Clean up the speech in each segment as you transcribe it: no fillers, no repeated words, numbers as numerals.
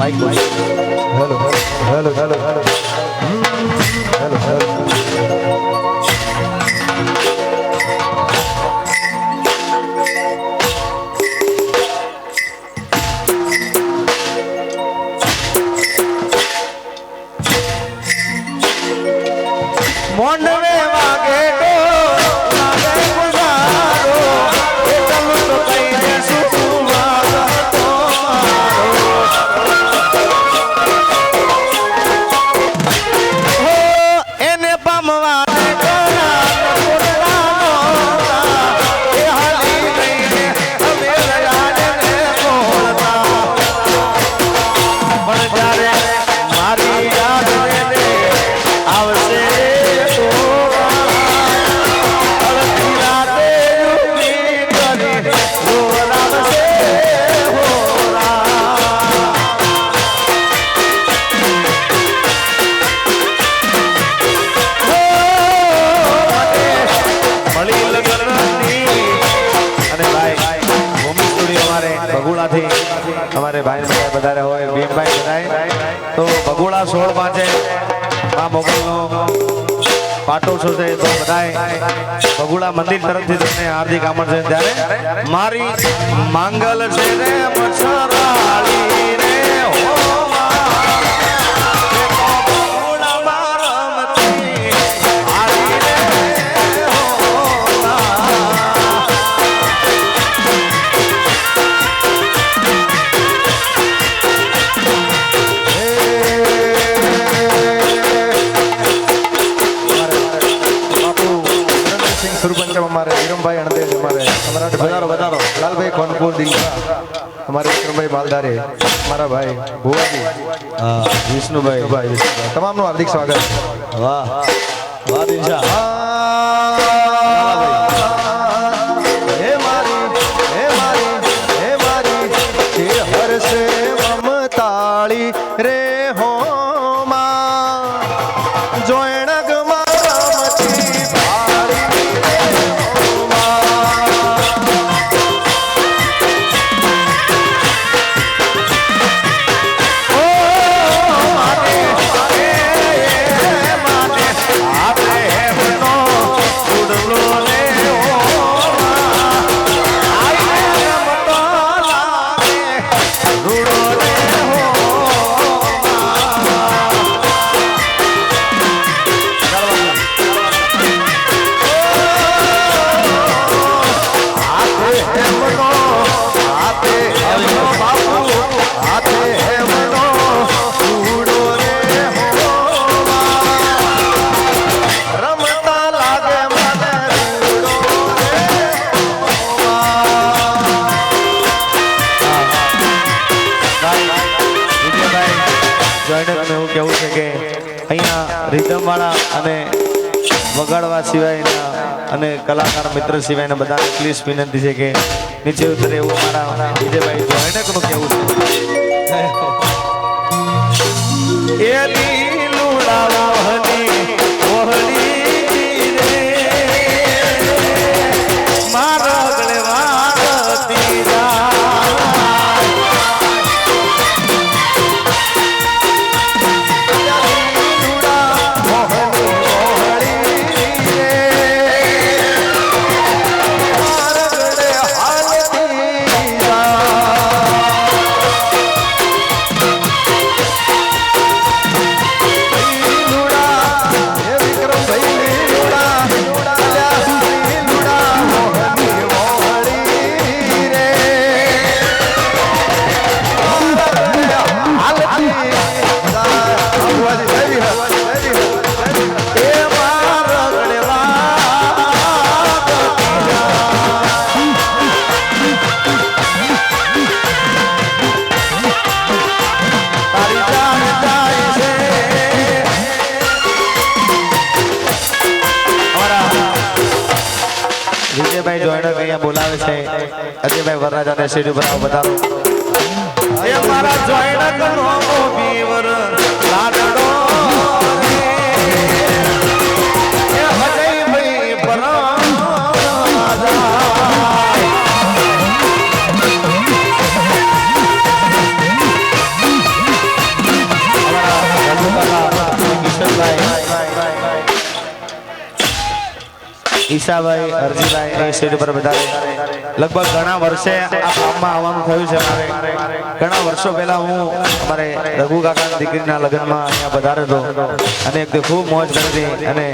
Mike hello hello hello hello hello hello મોંડવે વાગે हमारे भाई बधारे हो भीम भाई बधाई तो बगुड़ा 16 पांचे मां मोगल नो पाटोत्सव से तो बधाई बगुड़ा मंदिर तरफ थी तुमने हार्दिक आमंत्रण त्यारे मारी मांगल छे रे मछराली रे हो हमारे विक्रम भाई अणदेव हमारे सम्राट बजारो बजारो लाल भाई कोनपुर दिलवा हमारे विक्रम भाई मालदारे हमारा भाई बुआ जी विष्णु भाई तमाम नो हार्दिक स्वागत वाह वाह दिशा हे मारी हर से ममताली रे हो मां जोयणग કેવું છે કે અહીંયા રીધમ વાળા અને વગાડવા સિવાયના અને કલાકાર મિત્ર સિવાયના બધાને પ્લીઝ વિનંતી છે કે નીચે ઉતરે એવું મારા વિજયભાઈ જોઈનકનું કેવું છે એ લીલુડા વહની વહની રે મારા ગળે વાગતી જા વિજયભાઈ જોઈનક અહીંયા બોલાવે છે અજયભાઈ વરરાજાને સીડી પર બતાવો એ મારા જોઈનક નો બીવર લાડડો એ હજયભાઈ પરાજા ઈશાભાઈ અરજીભાઈ એ સીટ પર વધારે લગભગ ઘણા વર્ષે આ ગામમાં આવવાનું થયું છે મારે ઘણા વર્ષો પહેલા હું અમારે રઘુ કાકાની દીકરીના લગ્નમાં અહીંયા પધાર્યો હતો અને એક ખૂબ મોજ કરી અને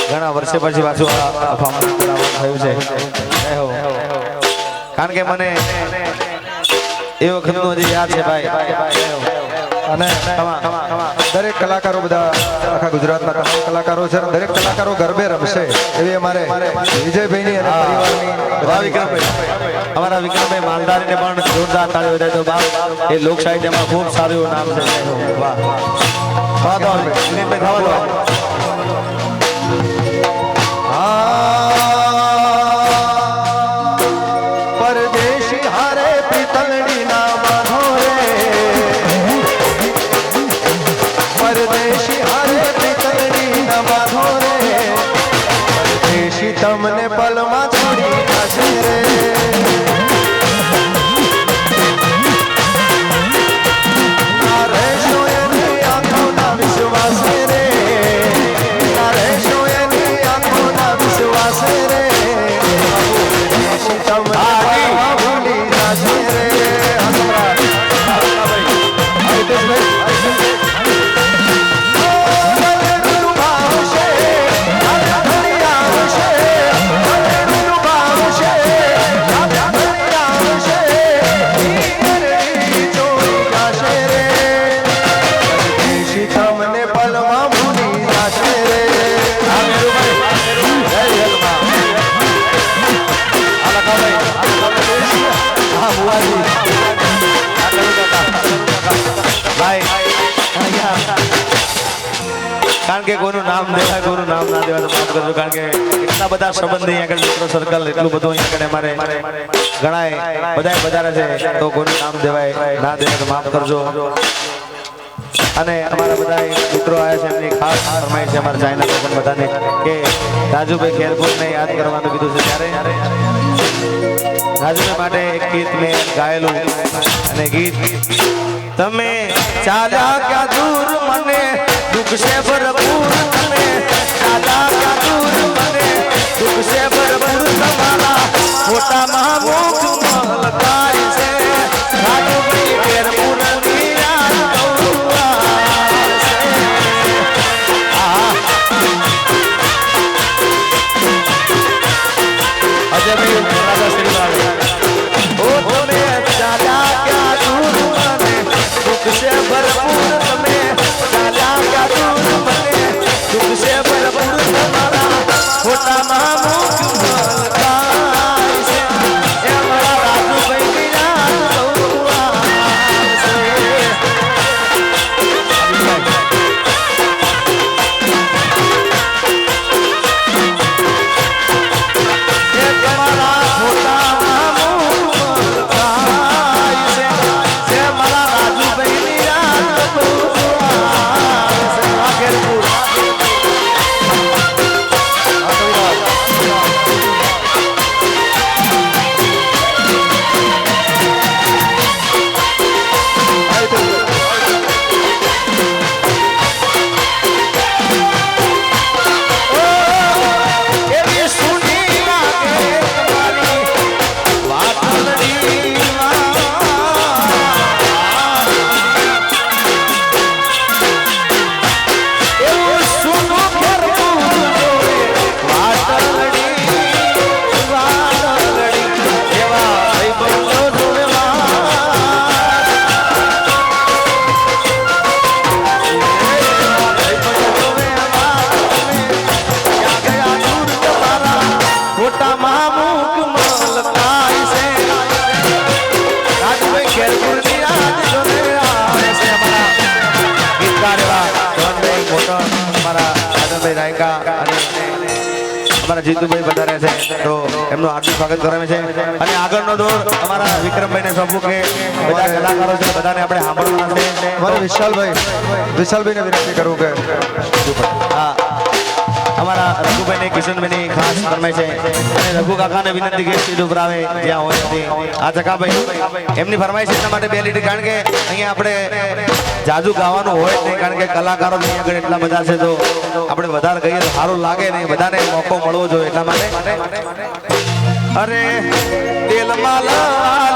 ઘણા વર્ષે પછી પાછું આ ગામમાં આવવાનું થયું છે કારણ કે મને એ વખતનું હજી યાદ છે ભાઈ અને દરેક કલાકારો બધા આખા ગુજરાતના તમામ કલાકારો છે દરેક કલાકારો ગરબે રમશે એવી અમારે વિજયભાઈની અને પરિવારની અમારા વિક્રમભાઈ માલધારીને પણ જોરદાર તાળી વધારે તો બાપ એ લોક સાહિત્યમાં ખૂબ સારું એવું નામ છે વાહ વાહ તો વિનીતભાઈ થવા દો પરદેશી હારે પિતલડી ના બાંધો રે પરદેશી હારે પિતલડી ના બાંધો રે પરદેશી તમને પલમાં છોડી જશે રે ના રહેશો એની આંખોના વિશ્વાસે રે ના રહેશો એની આંખોના વિશ્વાસે રે પરદેશી તમને ભૂલી જશે રે કારણ કે કોઈનું નામ દેવાય કોઈનું નામ ના દેવાય તો માફ કરજો કારણ કે એટલા બધા સંબંધી અહીંયા આગળ મિત્રો સર્કલ એટલું બધું અહીંયા આગળ અમારે ઘણાય બધાય વધારે છે તો કોઈનું નામ દેવાય ના દેવાય તો માફ કરજો અને અમારા બધા મિત્રો આવ્યા છે એમની ખાસ ફરમાઈશ છે અમારા ચાઇના પણ બધાને કે રાજુભાઈ ખેરપુરને યાદ કરવાનું કીધું છે ત્યારે રાજુભાઈ માટે એક ગીત મેં ગાયેલું અને ગીત તમે ચાલ્યા ક્યાં દૂર મને દુઃખ છે ભરપૂર તમે ચાલ્યા ક્યાં દૂર મને દુઃખ છે ભરપૂર તમારા ફોટામાં મુખ મલકાય છે રાજુભાઈ ખેરપુરની યાદ કરું અજય ભાઈ રાજા શ્રીવાળી ઓ તમે ચાલ્યા ક્યાં દૂર મને દુઃખ છે ભરપૂર તમે ચાલ્યા ક્યાં દૂર મને દુઃખ છે ભરપૂર તમારા ફોટામાં મુખ મલકાય છે એ મારા રાજુભાઈ યાદ કરું અમારા જીતુભાઈ વધારે છે તો એમનું હાર્દિક સ્વાગત કરાવે છે અને આગળનો દોર અમારા વિક્રમભાઈને સોંપું કે બધા કલાકારો છે બધાને આપણે સાંભળવાના છે અમારે વિશાલભાઈને વિનંતી કરું કે હા અમારા રઘુભાઈ કિશનભાઈ ખાસ ફરમાય છે અને રઘુ કાકાને વિનંતી કે સ્ટેજ ઉપર આવે જ્યાં હોય ત્યાંથી. આ ચકાભાઈ એમની ફરમાઈશ એટલા માટે 2 લીટર, કારણ કે અહીંયા આપણે જાજુ ગાવાનું હોય જ નહીં, કારણ કે કલાકારો અહીં આગળ એટલા બધા છે તો આપણે વધારે કહીએ તો સારું લાગે નહીં, બધાને મોકો મળવો જોઈએ એટલા માટે. અરે તેલમાં લાલ